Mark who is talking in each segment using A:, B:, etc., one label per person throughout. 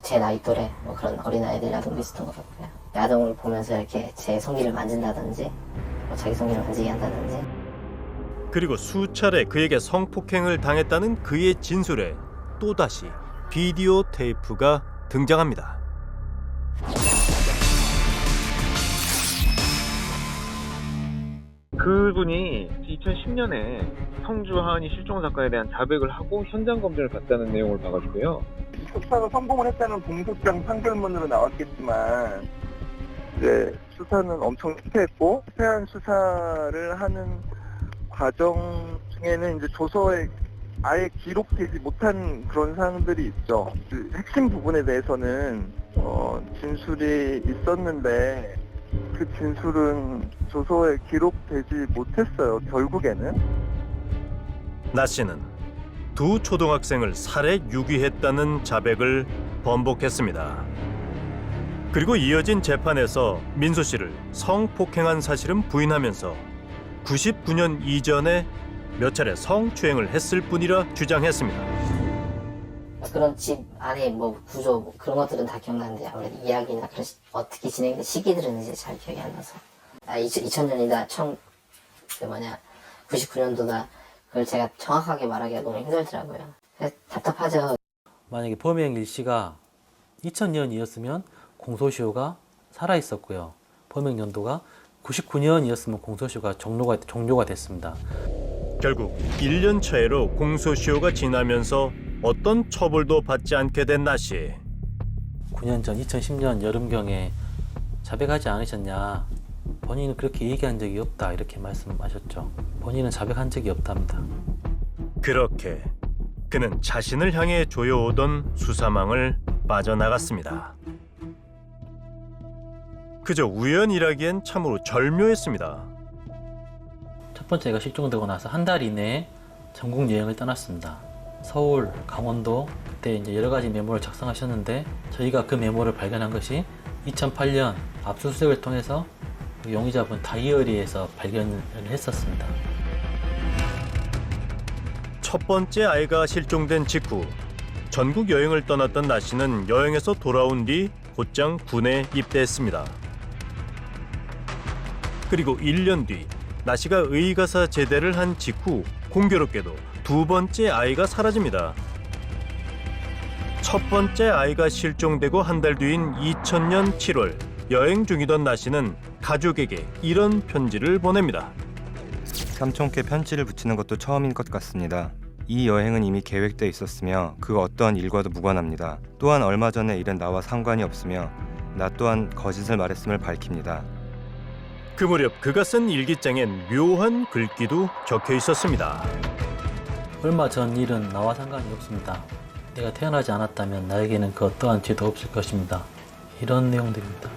A: 제 나이 또래 뭐 그런 어린아이들이랑 있었던 것 같고요. 야동을 보면서 이렇게 제 성기를 만진다든지 뭐 자기 성기를 만지게 한다든지.
B: 그리고 수차례 그에게 성폭행을 당했다는 그의 진술에 또다시 비디오 테이프가 등장합니다.
C: 그분이 2010년에 성주 하은이 실종 사건에 대한 자백을 하고 현장 검증을 받다는 내용을 봐가지고요.
D: 수사가 성공을 했다는 공소장 판결문으로 나왔겠지만 이제 수사는 엄청 실패했고 실패한 수사를 하는 과정 중에는 이제 조서에 아예 기록되지 못한 그런 사항들이 있죠. 그 핵심 부분에 대해서는 진술이 있었는데 그 진술은 조서에 기록되지 못했어요. 결국에는.
B: 나 씨는 두 초등학생을 살해 유기했다는 자백을 번복했습니다. 그리고 이어진 재판에서 민수 씨를 성폭행한 사실은 부인하면서 99년 이전에 몇 차례 성추행을 했을 뿐이라 주장했습니다.
A: 그런 집 안에 뭐 구조 뭐 그런 것들은 다 기억나는데 아무래도 이야기나 그런 어떻게 진행된 시기들은 이제 잘 기억이 안 나서 2000년이다 99년도다 그걸 제가 정확하게 말하기가 너무 힘들더라고요. 그래서 답답하죠.
E: 만약에 범행 일시가 2000년이었으면 공소시효가 살아있었고요. 범행 연도가 99년이었으면 공소시효가 종료가 됐습니다.
B: 결국 1년 차례로 공소시효가 지나면서 어떤 처벌도 받지 않게 된 나 씨.
E: 9년 전 2010년 여름경에 자백하지 않으셨냐. 본인은 그렇게 얘기한 적이 없다 이렇게 말씀하셨죠. 본인은 자백한 적이 없답니다.
B: 그렇게 그는 자신을 향해 조여오던 수사망을 빠져나갔습니다. 그저 우연이라기엔 참으로 절묘했습니다.
E: 첫 번째가 실종되고 나서 한 달 이내에 전국 여행을 떠났습니다. 서울, 강원도 그때 이제 여러 가지 메모를 작성하셨는데 저희가 그 메모를 발견한 것이 2008년 압수수색을 통해서 용의자분 다이어리에서 발견을 했었습니다.
B: 첫 번째 아이가 실종된 직후 전국 여행을 떠났던 나 씨는 여행에서 돌아온 뒤 곧장 군에 입대했습니다. 그리고 1년 뒤 나 씨가 의가사 제대를 한 직후 공교롭게도 두 번째 아이가 사라집니다. 첫 번째 아이가 실종되고 한 달 뒤인 2000년 7월 여행 중이던 나 씨는 가족에게 이런 편지를 보냅니다.
F: 삼촌께 편지를 붙이는 것도 처음인 것 같습니다. 이 여행은 이미 계획돼 있었으며 그 어떠한 일과도 무관합니다. 또한 얼마 전의 일은 나와 상관이 없으며 나 또한 거짓을 말했음을 밝힙니다.
B: 그 무렵 그가 쓴 일기장엔 묘한 글귀도 적혀 있었습니다.
E: 얼마 전 일은 나와 상관이 없습니다. 내가 태어나지 않았다면 나에게는 그 어떠한 죄도 없을 것입니다. 이런 내용들입니다.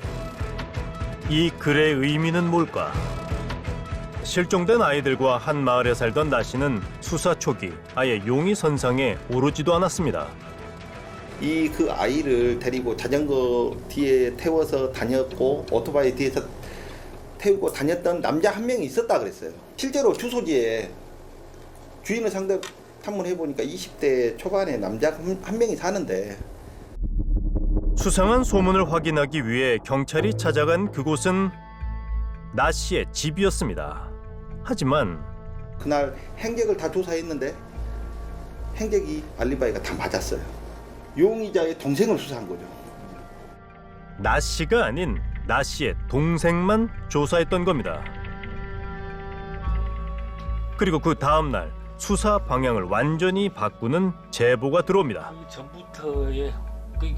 B: 이 글의 의미는 뭘까? 실종된 아이들과 한 마을에 살던 나 씨는 수사 초기 아예 용의 선상에 오르지도 않았습니다.
G: 그 아이를 데리고 자전거 뒤에 태워서 다녔고 오토바이 뒤에서 태우고 다녔던 남자 한 명이 있었다 그랬어요. 실제로 주소지에 주인을 상대 탐문해 보니까 20대 초반의 남자 한 명이 사는데.
B: 수상한 소문을 확인하기 위해 경찰이 찾아간 그곳은 나 씨의 집이었습니다. 하지만
G: 그날 행적을 다 조사했는데 행적이 알리바이가 다 맞았어요. 용의자의 동생을 수사한 거죠.
B: 나 씨가 아닌 나 씨의 동생만 조사했던 겁니다. 그리고 그 다음 날 수사 방향을 완전히 바꾸는 제보가 들어옵니다.
H: 전부터의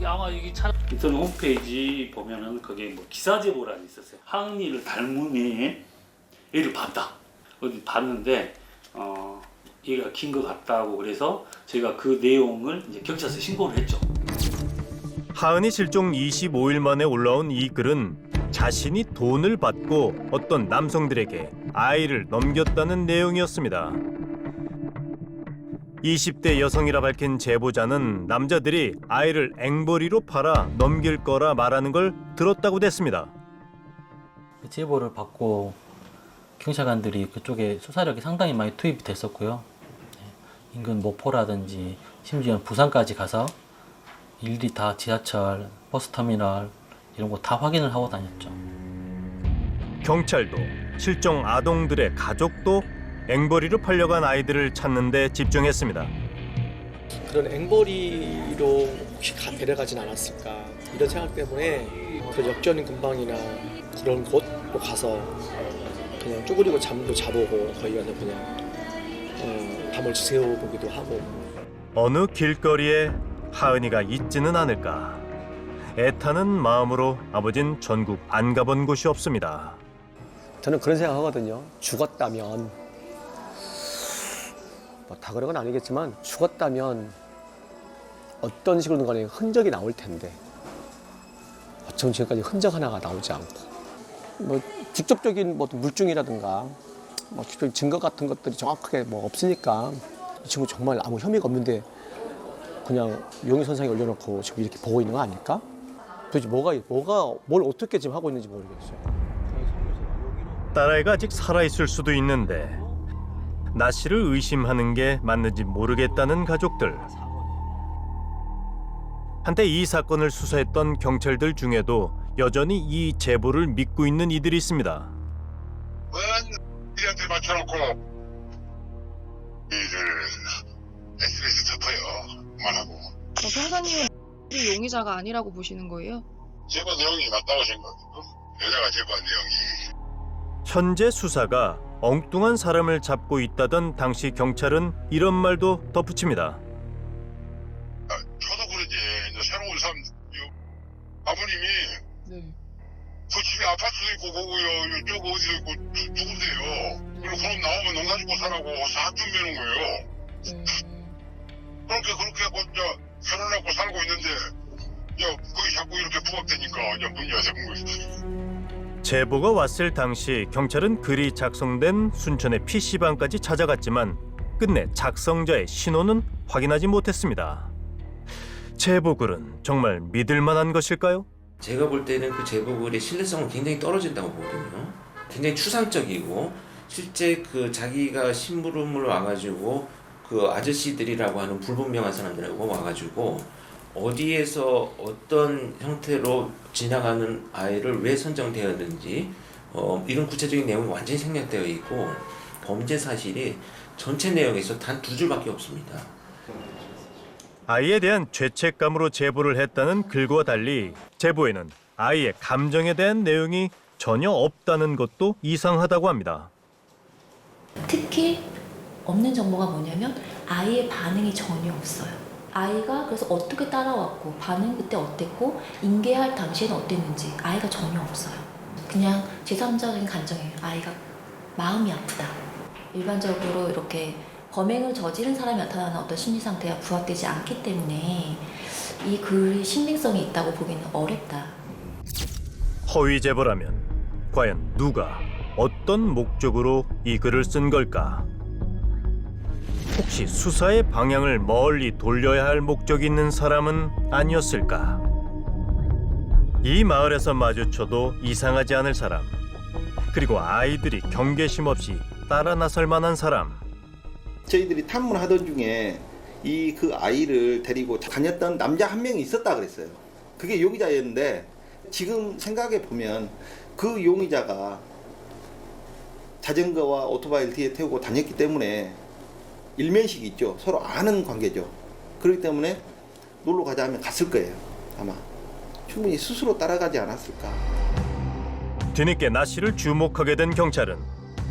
H: 아마 여기 인터넷 홈페이지 보면은 거기에 뭐 기사 제보란이 있었어요. 하은이를 닮은 애를 봤다. 어디 봤는데 얘가 긴 것 같다고 그래서 제가 그 내용을 이제 경찰서에 신고를 했죠.
B: 하은이 실종 25일 만에 올라온 이 글은 자신이 돈을 받고 어떤 남성들에게 아이를 넘겼다는 내용이었습니다. 20대 여성이라 밝힌 제보자는 남자들이 아이를 앵벌이로 팔아 넘길 거라 말하는 걸 들었다고 됐습니다.
E: 제보를 받고 경찰관들이 그쪽에 수사력이 상당히 많이 투입이 됐었고요. 인근 모포라든지 심지어 부산까지 가서 일일이 다 지하철, 버스터미널 이런 거 다 확인을 하고 다녔죠.
B: 경찰도 실종 아동들의 가족도 앵벌이로 팔려간 아이들을 찾는 데 집중했습니다.
I: 그런 앵벌이로 혹시 데려가진 않았을까 이런 생각 때문에 그 역전 근방이나 그런 곳로 가서 그냥 쪼그리고 잠도 자보고 거기 가서 그냥 밤을 지새워보기도 하고.
B: 어느 길거리에 하은이가 있지는 않을까. 애타는 마음으로 아버진 전국 안 가본 곳이 없습니다.
I: 저는 그런 생각하거든요. 죽었다면 뭐 다 그런 건 아니겠지만 죽었다면 어떤 식으로든 간에 흔적이 나올 텐데 어쩜 지금까지 흔적 하나가 나오지 않고 뭐 직접적인 뭐 물증이라든가 뭐 직접적인 증거 같은 것들이 정확하게 뭐 없으니까 이 친구 정말 아무 혐의가 없는데 그냥 용의선상에 올려놓고 지금 이렇게 보고 있는 거 아닐까? 도대체 뭘 어떻게 지금 하고 있는지 모르겠어요.
B: 딸아이가 아직 살아있을 수도 있는데 나 씨를 의심하는 게 맞는지 모르겠다는 가족들. 한때 이 사건을 수사했던 경찰들 중에도 여전히 이 제보를 믿고 있는 이들이 있습니다.
J: 왜 이한테 맞춰놓고 이들 SBS 덮어요. 그만하고.
K: 판사님은 이 용의자가 아니라고 보시는 거예요?
J: 제보 내용이 맞다고 생각해요. 여자가 제보한 내용이.
B: 현재 수사가 엉뚱한 사람을 잡고 있다던 당시 경찰은 이런 말도 덧붙입니다.
J: 저도 그러지. 이제 새로운 삶, 아버님이 그 집에 아파트도 있고 거고요. 저거 어디도 있고 누군데요. 그리고 그럼 나오면 농사 짓고 살라고 사학금 내는 거예요. 그렇게 하고 결혼하고 살고 있는데 거기 자꾸 이렇게 부각되니까 문제가 생긴 것이지.
B: 제보가 왔을 당시 경찰은 글이 작성된 순천의 PC방까지 찾아갔지만 끝내 작성자의 신원은 확인하지 못했습니다. 제보글은 정말 믿을 만한 것일까요?
L: 제가 볼 때는 그 제보글의 신뢰성은 굉장히 떨어진다고 보거든요. 굉장히 추상적이고 실제 그 자기가 심부름을 와가지고 그 아저씨들이라고 하는 불분명한 사람들하고 와가지고 어디에서 어떤 형태로 지나가는 아이를 왜 선정되었는지 이런 구체적인 내용이 완전히 생략되어 있고 범죄 사실이 전체 내용에서 단 2줄밖에 없습니다.
B: 아이에 대한 죄책감으로 제보를 했다는 글과 달리 제보에는 아이의 감정에 대한 내용이 전혀 없다는 것도 이상하다고 합니다.
M: 특히 없는 정보가 뭐냐면 아이의 반응이 전혀 없어요. 아이가 그래서 어떻게 따라왔고 반응 그때 어땠고 인계할 당시에는 어땠는지 아이가 전혀 없어요. 그냥 제3자적인 감정이에요. 아이가 마음이 아프다. 일반적으로 이렇게 범행을 저지른 사람이 나타나는 어떤 심리 상태가 부합되지 않기 때문에 이 글의 신빙성이 있다고 보기는 어렵다.
B: 허위 제보라면 과연 누가 어떤 목적으로 이 글을 쓴 걸까? 혹시 수사의 방향을 멀리 돌려야 할 목적이 있는 사람은 아니었을까? 이 마을에서 마주쳐도 이상하지 않을 사람, 그리고 아이들이 경계심 없이 따라 나설 만한 사람.
G: 저희들이 탐문하던 중에 그 아이를 데리고 다녔던 남자 한 명이 있었다 그랬어요. 그게 용의자였는데 지금 생각해 보면 그 용의자가 자전거와 오토바이를 뒤에 태우고 다녔기 때문에 일면식이 있죠. 서로 아는 관계죠. 그렇기 때문에 놀러 가자 하면 갔을 거예요. 아마 충분히 스스로 따라가지 않았을까.
B: 뒤늦게 나 씨를 주목하게 된 경찰은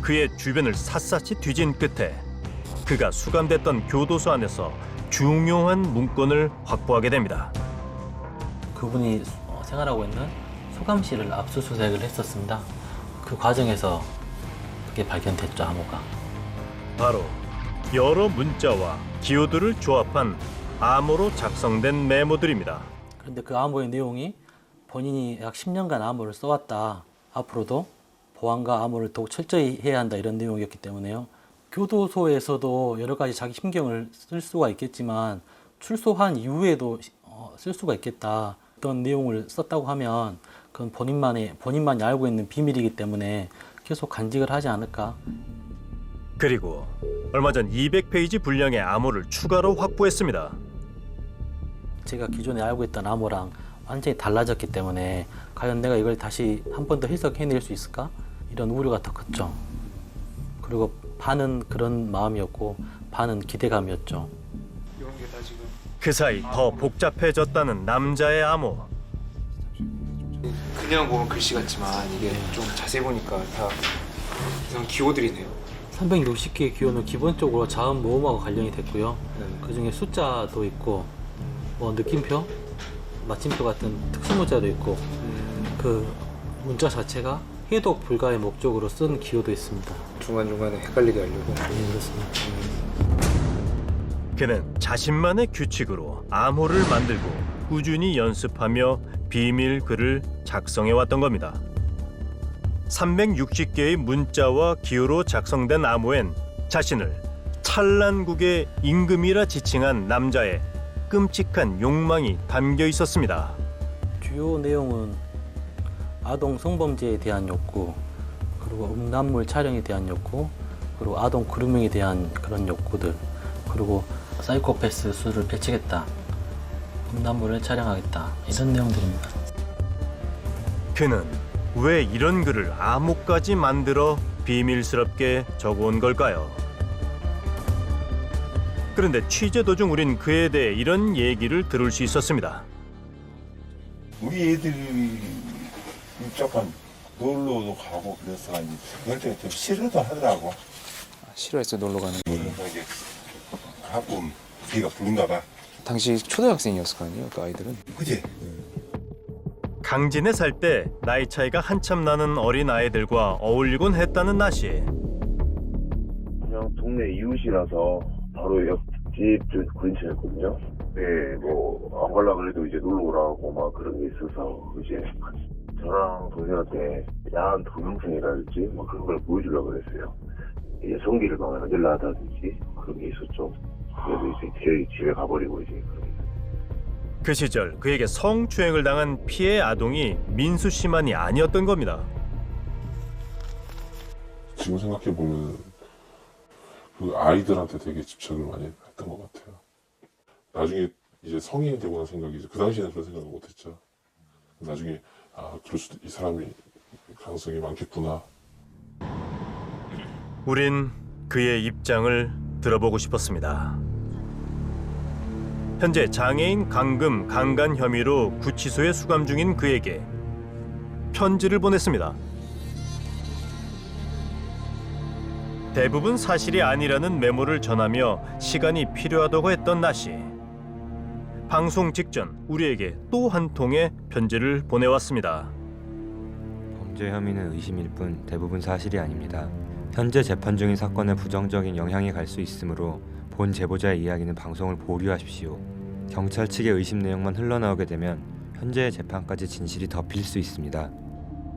B: 그의 주변을 샅샅이 뒤진 끝에 그가 수감됐던 교도소 안에서 중요한 문건을 확보하게 됩니다.
E: 그분이 생활하고 있는 소감실을 압수수색을 했었습니다. 그 과정에서 그게 발견됐죠, 암호가.
B: 바로 여러 문자와 기호들을 조합한 암호로 작성된 메모들입니다.
E: 그런데 그 암호의 내용이 본인이 약 10년간 암호를 써왔다. 앞으로도 보안과 암호를 더욱 철저히 해야 한다. 이런 내용이었기 때문에요. 교도소에서도 여러 가지 자기 심경을 쓸 수가 있겠지만 출소한 이후에도 쓸 수가 있겠다. 어떤 내용을 썼다고 하면 그건 본인만이 알고 있는 비밀이기 때문에 계속 간직을 하지 않을까.
B: 그리고 얼마 전 200페이지 분량의 암호를 추가로 확보했습니다.
E: 제가 기존에 알고 있던 암호랑 완전히 달라졌기 때문에 과연 내가 이걸 다시 한 번 더 해석해낼 수 있을까? 이런 우려가 더 컸죠. 그리고 반은 그런 마음이었고 반은 기대감이었죠.
B: 그 사이 더 복잡해졌다는 남자의 암호.
N: 그냥 보면 글씨 같지만 이게 좀 자세히 보니까 다 이상 기호들이네요.
E: 360개의 기호는 기본적으로 자음 모음하고 관련이 됐고요. 그중에 숫자도 있고 뭐 느낌표, 마침표 같은 특수 문자도 있고 그 문자 자체가 해독 불가의 목적으로 쓴 기호도 있습니다.
N: 중간중간에 헷갈리게 하려고.
E: 네, 그렇습니다.
B: 그는 자신만의 규칙으로 암호를 만들고 꾸준히 연습하며 비밀 글을 작성해 왔던 겁니다. 360개의 문자와 기호로 작성된 암호엔 자신을 찬란국의 임금이라 지칭한 남자의 끔찍한 욕망이 담겨 있었습니다.
E: 주요 내용은 아동 성범죄에 대한 욕구, 그리고 음란물 촬영에 대한 욕구, 그리고 아동 그루밍에 대한 그런 욕구들, 그리고 사이코패스 수를 배치겠다, 음란물을 촬영하겠다, 이런 내용들입니다.
B: 그는 왜 이런 글을 암호까지 만들어 비밀스럽게 적어온 걸까요? 그런데 취재 도중 우린 그에 대해 이런 얘기를 들을 수 있었습니다.
O: 우리 애들이 잠깐 놀러도 가고 그래서 그럴 때 좀 싫어도 하더라고.
N: 싫어했어 놀러 가는 거.
O: 이제 가끔 걔가 부른가 봐.
N: 당시 초등학생이었을 거 아니에요, 그 아이들은.
O: 그지?
B: 강진에 살 때 나이 차이가 한참 나는 어린 아이들과 어울리곤 했다는 나씨.
P: 그냥 동네 이웃이라서 바로 옆집 근처였거든요. 네, 뭐 안 갈라 그래도 이제 놀러 오라고 막 그런 게 있어서 이제 저랑 동생한테 야한 동영상이라든지 뭐 그런 걸 보여주려고 그랬어요. 이제 성기를 막 만들라든지 그런 게 있었죠. 그래서 이제 저희 집에 가버리고 이제 그런 게 있었어요.
B: 그 시절 그에게 성추행을 당한 피해 아동이 민수 씨만이 아니었던 겁니다.
Q: 지금 생각해보면 그 아이들한테 되게 집착을 많이 했던 것 같아요. 나중에 이제 성인이 되고 난 생각이 이제 그 당시에는 그런 생각을 못했죠. 나중에 그럴 수도 이 사람이 가능성이 많겠구나.
B: 우린 그의 입장을 들어보고 싶었습니다. 현재 장애인 감금 강간 혐의로 구치소에 수감 중인 그에게 편지를 보냈습니다. 대부분 사실이 아니라는 메모를 전하며 시간이 필요하다고 했던 나씨. 방송 직전 우리에게 또 한 통의 편지를 보내왔습니다.
F: 범죄 혐의는 의심일 뿐 대부분 사실이 아닙니다. 현재 재판 중인 사건에 부정적인 영향이 갈 수 있으므로 본 제보자의 이야기는 방송을 보류하십시오. 경찰 측의 의심 내용만 흘러나오게 되면 현재의 재판까지 진실이 덮일 수 있습니다.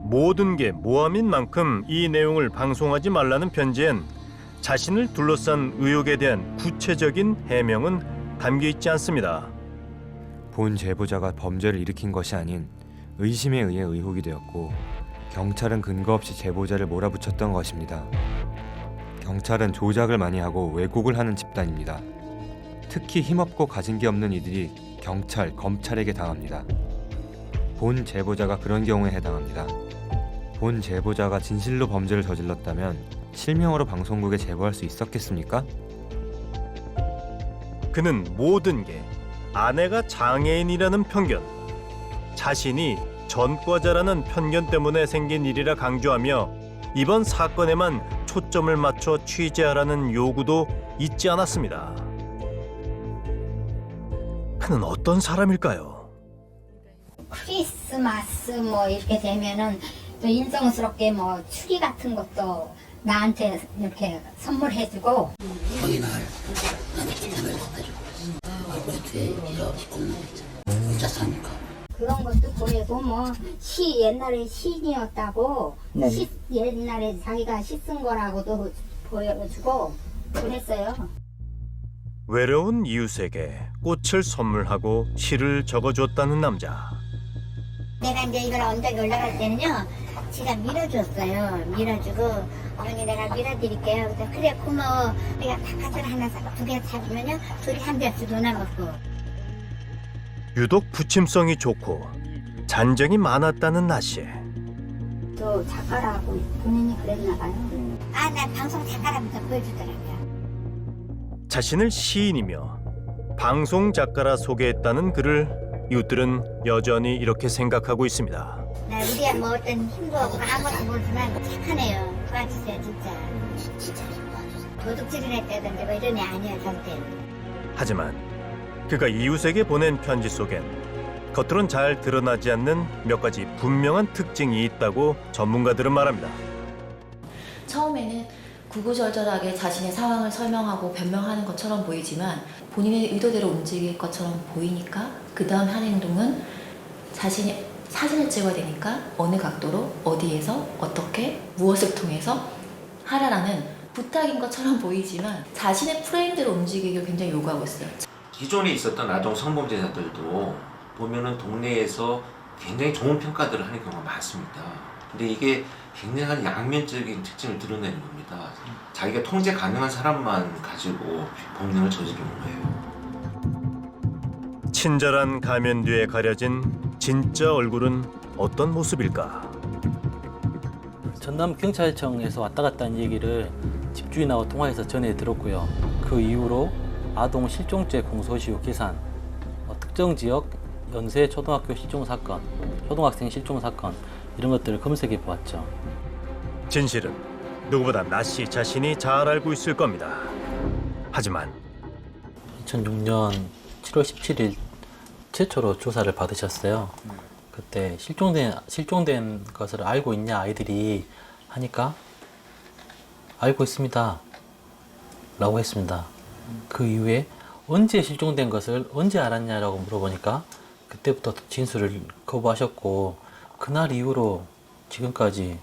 B: 모든 게 모함인 만큼 이 내용을 방송하지 말라는 편지엔 자신을 둘러싼 의혹에 대한 구체적인 해명은 담겨 있지 않습니다.
F: 본 제보자가 범죄를 일으킨 것이 아닌 의심에 의해 의혹이 되었고 경찰은 근거 없이 제보자를 몰아붙였던 것입니다. 경찰은 조작을 많이 하고 왜곡을 하는 집단입니다. 특히 힘없고 가진 게 없는 이들이 경찰, 검찰에게 당합니다. 본 제보자가 그런 경우에 해당합니다. 본 제보자가 진실로 범죄를 저질렀다면 실명으로 방송국에 제보할 수 있었겠습니까?
B: 그는 모든 게 아내가 장애인이라는 편견, 자신이 전과자라는 편견 때문에 생긴 일이라 강조하며 이번 사건에만 초점을 맞춰 취재하라는 요구도 잊지 않았습니다. 그는 어떤 사람일까요?
R: 크리스마스 뭐 이렇게 되면은 또 인성스럽게 뭐 추리 같은 것도 나한테 이렇게 선물해주고. 그런 것도 보내고 뭐 시 옛날에 시인이었다고 시 옛날에 자기가 시 쓴 거라고도 보여주고 그랬어요.
B: 외로운 이웃에게 꽃을 선물하고 시를 적어줬다는 남자.
R: 내가 이제 이걸 언덕에 올라갈 때는요, 제가 밀어줬어요. 밀어주고, 어머니 내가 밀어드릴게요. 그래서 그래 고마워. 내가 닭가슴 하나 두 개 사주면요, 둘이 한 병씩 나눠 먹고.
B: 유독 부침성이 좋고 잔정이 많았다는 나 씨.
R: 저 작가라고 본인이 그랬나 봐요. 아, 나 방송 작가라면서 보여주더라고요.
B: 자신을 시인이며 방송 작가라 소개했다는 그를 이웃들은 여전히 이렇게 생각하고 있습니다.
R: 나 우리야 뭐 어떤 힘도 없고 아무것도 모르지만 착하네요. 도와주세요, 진짜. 도둑질을 했다든지 뭐 이런 애 아니야, 절대.
B: 하지만 그가 이웃에게 보낸 편지 속엔 겉으론 잘 드러나지 않는 몇 가지 분명한 특징이 있다고 전문가들은 말합니다.
M: 처음에는 구구절절하게 자신의 상황을 설명하고 변명하는 것처럼 보이지만 본인의 의도대로 움직일 것처럼 보이니까 그 다음 한 행동은 자신이 사진을 찍어야 되니까 어느 각도로 어디에서 어떻게 무엇을 통해서 하라라는 부탁인 것처럼 보이지만 자신의 프레임대로 움직이기를 굉장히 요구하고 있어요.
L: 기존에 있었던 아동 성범죄자들도 보면은 동네에서 굉장히 좋은 평가들을 하는 경우가 많습니다. 근데 이게 굉장한 양면적인 특징을 드러내는 겁니다. 자기가 통제 가능한 사람만 가지고 범행을 저지르는 거예요.
B: 친절한 가면 뒤에 가려진 진짜 얼굴은 어떤 모습일까?
E: 전남 경찰청에서 왔다 갔다 한 얘기를 집주인하고 통화해서 전해 들었고요. 그 이후로 아동 실종죄 공소시효 계산, 특정 지역 연세 초등학교 실종 사건, 초등학생 실종 사건 이런 것들을 검색해 보았죠.
B: 진실은 누구보다 나 씨 자신이 잘 알고 있을 겁니다. 하지만
E: 2006년 7월 17일 최초로 조사를 받으셨어요. 그때 실종된 것을 알고 있냐 아이들이 하니까 알고 있습니다 라고 했습니다. 그 이후에 언제 실종된 것을 언제 알았냐라고 물어보니까 그때부터 진술을 거부하셨고 그날 이후로 지금까지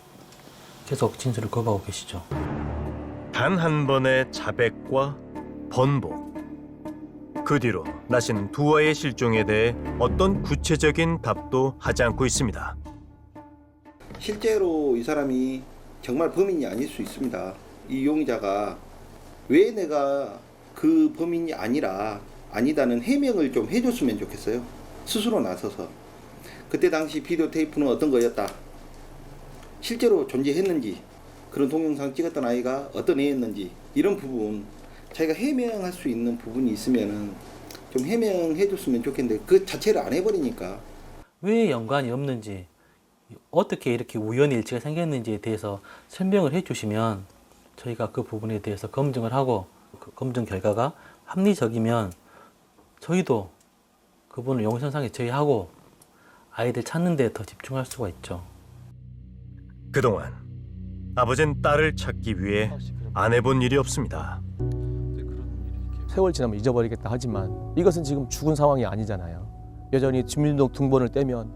E: 계속 진술을 거부하고 계시죠.
B: 단 한 번의 자백과 번복. 그 뒤로 나 씨는 두 아이의 실종에 대해 어떤 구체적인 답도 하지 않고 있습니다.
G: 실제로 이 사람이 정말 범인이 아닐 수 있습니다. 이 용의자가 왜 내가 그 범인이 아니다는 해명을 좀 해줬으면 좋겠어요. 스스로 나서서. 그때 당시 비디오 테이프는 어떤 거였다. 실제로 존재했는지, 그런 동영상 찍었던 아이가 어떤 애였는지 이런 부분 자기가 해명할 수 있는 부분이 있으면은 좀 해명해 줬으면 좋겠는데 그 자체를 안 해버리니까.
E: 왜 연관이 없는지 어떻게 이렇게 우연히 일치가 생겼는지에 대해서 설명을 해주시면 저희가 그 부분에 대해서 검증을 하고 그 검증 결과가 합리적이면 저희도 그분을 용선상에 제외하고 아이들 찾는 데 더 집중할 수가 있죠.
B: 그동안 아버지는 딸을 찾기 위해 안 해본 일이 없습니다.
I: 세월 지나면 잊어버리겠다 하지만 이것은 지금 죽은 상황이 아니잖아요. 여전히 주민등록 등본을 떼면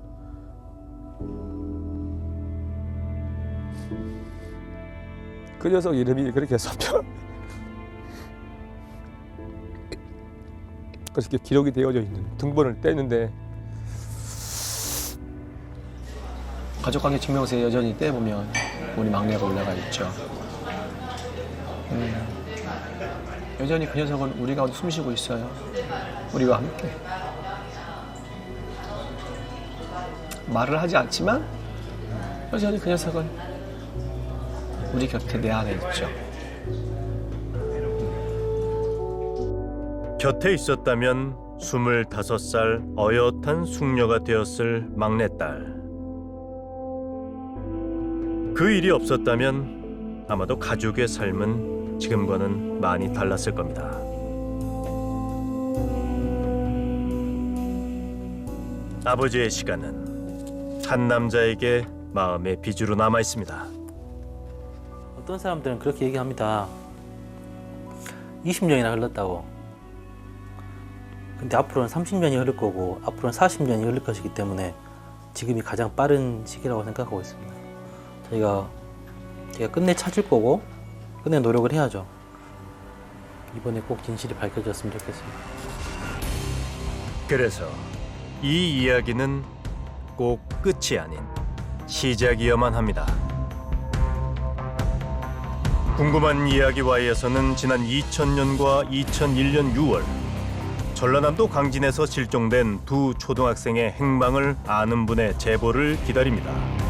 I: 그 녀석 이름이 그렇게 그렇게 기록이 되어져 있는 등본을 떼는데 가족관계 증명서에 여전히 떼보면 우리 막내가 올라가 있죠. 여전히 그 녀석은 우리 가운데 숨쉬고 있어요. 우리와 함께. 말을 하지 않지만 여전히 그 녀석은 우리 곁에 내 안에 있죠.
B: 곁에 있었다면 25살 어엿한 숙녀가 되었을 막내딸. 그 일이 없었다면 아마도 가족의 삶은 지금과는 많이 달랐을 겁니다. 아버지의 시간은 한 남자에게 마음의 빚으로 남아 있습니다.
E: 어떤 사람들은 그렇게 얘기합니다. 20년이나 흘렀다고. 근데 앞으로는 30년이 흐를 거고 앞으로는 40년이 흐를 것이기 때문에 지금이 가장 빠른 시기라고 생각하고 있습니다. 저희가 끝내 찾을 거고 끝내 노력을 해야죠. 이번에 꼭 진실이 밝혀졌으면 좋겠습니다.
B: 그래서 이 이야기는 꼭 끝이 아닌 시작이어만 합니다. 궁금한 이야기와에서는 지난 2000년과 2001년 6월 전라남도 광진에서 실종된 두 초등학생의 행방을 아는 분의 제보를 기다립니다.